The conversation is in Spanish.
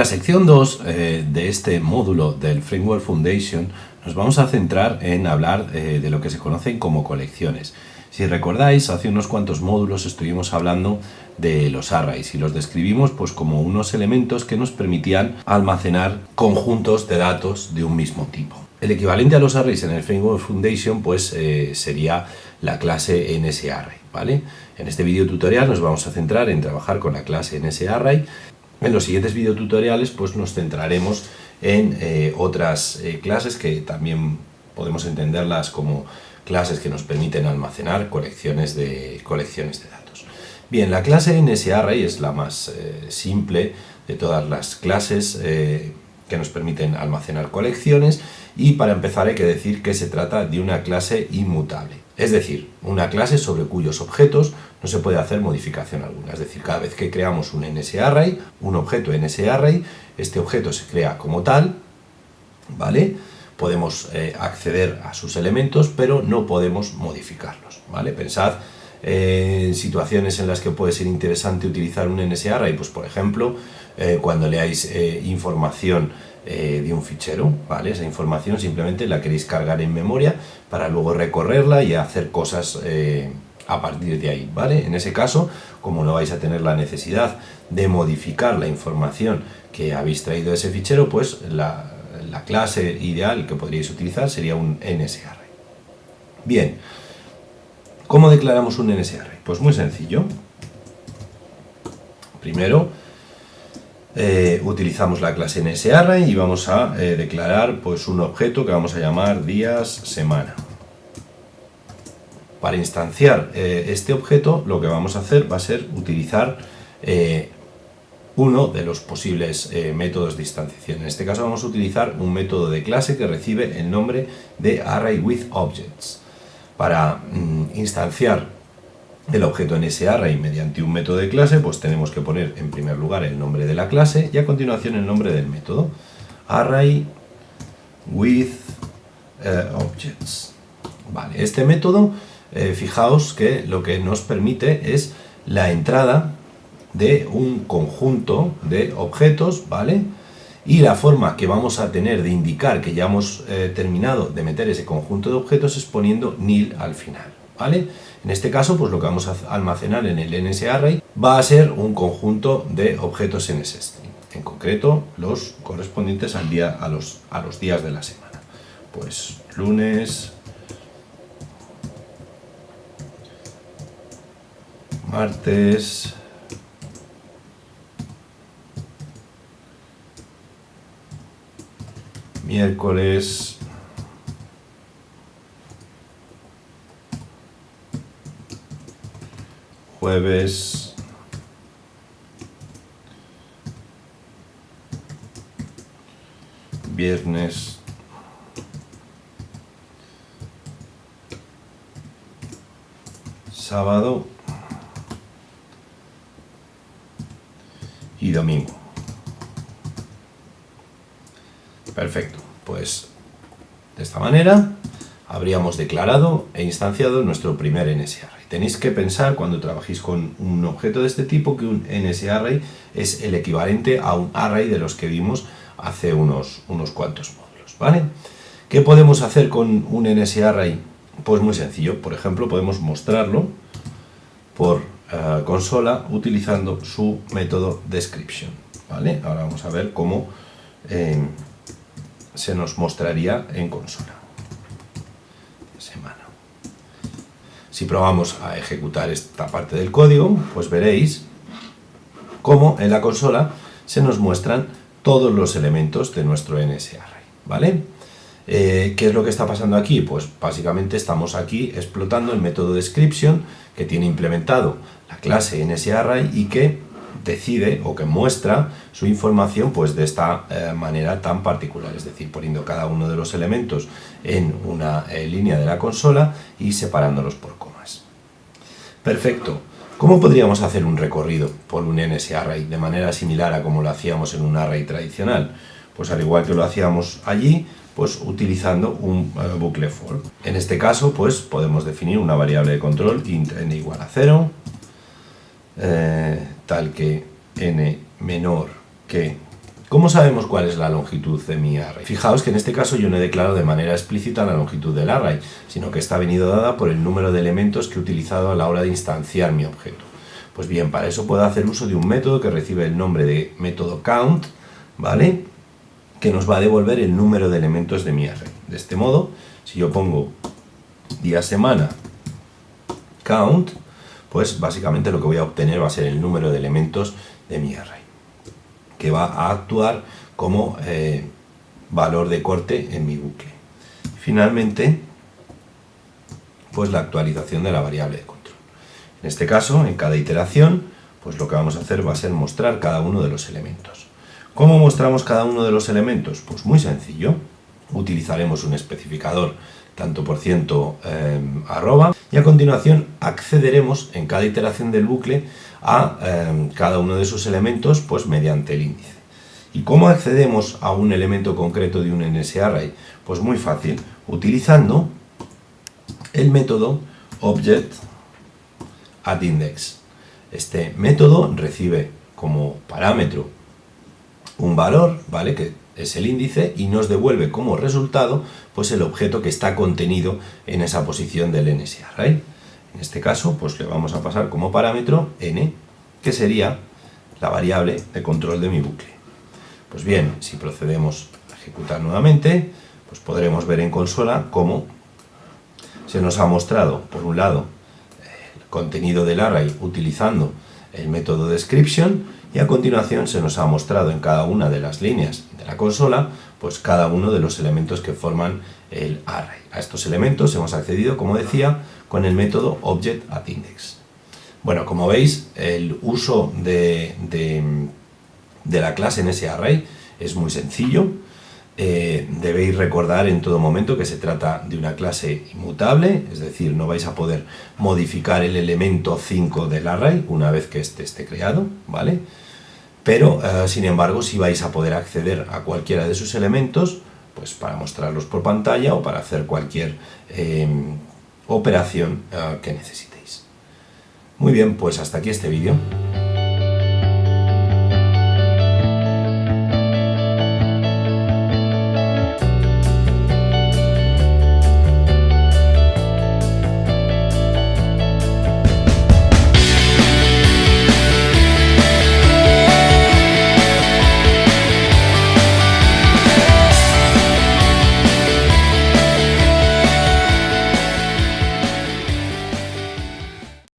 sección 2 de este módulo del Framework Foundation nos vamos a centrar en hablar de lo que se conocen como colecciones. Si recordáis, hace unos cuantos módulos estuvimos hablando de los arrays y los describimos pues como unos elementos que nos permitían almacenar conjuntos de datos de un mismo tipo. El equivalente a los arrays en el Framework Foundation pues sería la clase NSArray, ¿vale? En este video tutorial nos vamos a centrar en trabajar con la clase NSArray. En los siguientes videotutoriales pues nos centraremos en otras clases que también podemos entenderlas como clases que nos permiten almacenar colecciones de datos. Bien, la clase NSArray es la más simple de todas las clases que nos permiten almacenar colecciones, y para empezar hay que decir que se trata de una clase inmutable, es decir, una clase sobre cuyos objetos no se puede hacer modificación alguna. Es decir, cada vez que creamos un NSArray, un objeto NSArray, este objeto se crea como tal, ¿vale? Podemos acceder a sus elementos, pero no podemos modificarlos, ¿vale? Pensad en situaciones en las que puede ser interesante utilizar un NSArray, pues por ejemplo, cuando leáis información de un fichero, ¿vale? Esa información simplemente la queréis cargar en memoria para luego recorrerla y hacer cosas a partir de ahí, ¿vale? En ese caso, como no vais a tener la necesidad de modificar la información que habéis traído de ese fichero, pues la clase ideal que podríais utilizar sería un NSArray. Bien, ¿cómo declaramos un NSArray? Pues muy sencillo. Primero, utilizamos la clase NSArray y vamos a declarar pues un objeto que vamos a llamar días semana. Para instanciar este objeto, lo que vamos a hacer va a ser utilizar uno de los posibles métodos de instanciación. En este caso vamos a utilizar un método de clase que recibe el nombre de ArrayWithObjects. Para instanciar el objeto NSArray mediante un método de clase, pues tenemos que poner en primer lugar el nombre de la clase y a continuación el nombre del método. ArrayWithObjects. Vale, este método, fijaos que lo que nos permite es la entrada de un conjunto de objetos, ¿vale? Y la forma que vamos a tener de indicar que ya hemos terminado de meter ese conjunto de objetos es poniendo nil al final, ¿vale? En este caso, pues lo que vamos a almacenar en el NSArray va a ser un conjunto de objetos NSString, en concreto los correspondientes al día, a los días de la semana. Pues lunes, martes, miércoles, jueves, viernes, sábado y domingo. Perfecto, pues de esta manera habríamos declarado e instanciado nuestro primer NSArray. Tenéis que pensar cuando trabajéis con un objeto de este tipo que un NSArray es el equivalente a un array de los que vimos hace unos cuantos módulos, ¿vale? ¿Qué podemos hacer con un NSArray? Pues muy sencillo. Por ejemplo, podemos mostrarlo por consola utilizando su método description, ¿vale? Ahora vamos a ver cómo se nos mostraría en consola. Semana. Si probamos a ejecutar esta parte del código, pues veréis cómo en la consola se nos muestran todos los elementos de nuestro NSArray, ¿vale? ¿Qué es lo que está pasando aquí? Pues básicamente estamos aquí explotando el método description que tiene implementado la clase NSArray y que decide o que muestra su información pues de esta manera tan particular, es decir, poniendo cada uno de los elementos en una línea de la consola y separándolos por comas. Perfecto. ¿Cómo podríamos hacer un recorrido por un NSArray de manera similar a como lo hacíamos en un array tradicional? Pues al igual que lo hacíamos allí, pues utilizando un bucle for. En este caso, pues podemos definir una variable de control int n igual a 0, tal que n menor que ¿Cómo sabemos cuál es la longitud de mi array? Fijaos que en este caso yo no he declarado de manera explícita la longitud del array, sino que está venido dada por el número de elementos que he utilizado a la hora de instanciar mi objeto. Pues bien, para eso puedo hacer uso de un método que recibe el nombre de método count, ¿vale? Que nos va a devolver el número de elementos de mi array. De este modo, si yo pongo día semana count, pues básicamente lo que voy a obtener va a ser el número de elementos de mi array, que va a actuar como valor de corte en mi bucle. Finalmente, pues la actualización de la variable de control. En este caso, en cada iteración, pues lo que vamos a hacer va a ser mostrar cada uno de los elementos. ¿Cómo mostramos cada uno de los elementos? Pues muy sencillo. Utilizaremos un especificador tanto por ciento arroba, y a continuación accederemos en cada iteración del bucle a cada uno de sus elementos pues mediante el índice. ¿Y cómo accedemos a un elemento concreto de un NSArray? Pues muy fácil, utilizando el método object@index. Este método recibe como parámetro un valor, ¿vale?, que es el índice, y nos devuelve como resultado pues el objeto que está contenido en esa posición del NSArray. En este caso pues le vamos a pasar como parámetro n, que sería la variable de control de mi bucle. Pues bien, si procedemos a ejecutar nuevamente, pues podremos ver en consola cómo se nos ha mostrado, por un lado, el contenido del array utilizando el método description, y a continuación se nos ha mostrado en cada una de las líneas de la consola pues cada uno de los elementos que forman el array. A estos elementos hemos accedido, como decía, con el método object@index. Bueno, como veis, el uso de la clase NSArray es muy sencillo. Debéis recordar en todo momento que se trata de una clase inmutable, es decir, no vais a poder modificar el elemento 5 del array una vez que éste esté creado, ¿vale? Pero, sin embargo, sí vais a poder acceder a cualquiera de sus elementos pues para mostrarlos por pantalla o para hacer cualquier operación que necesitéis. Muy bien, pues hasta aquí este vídeo.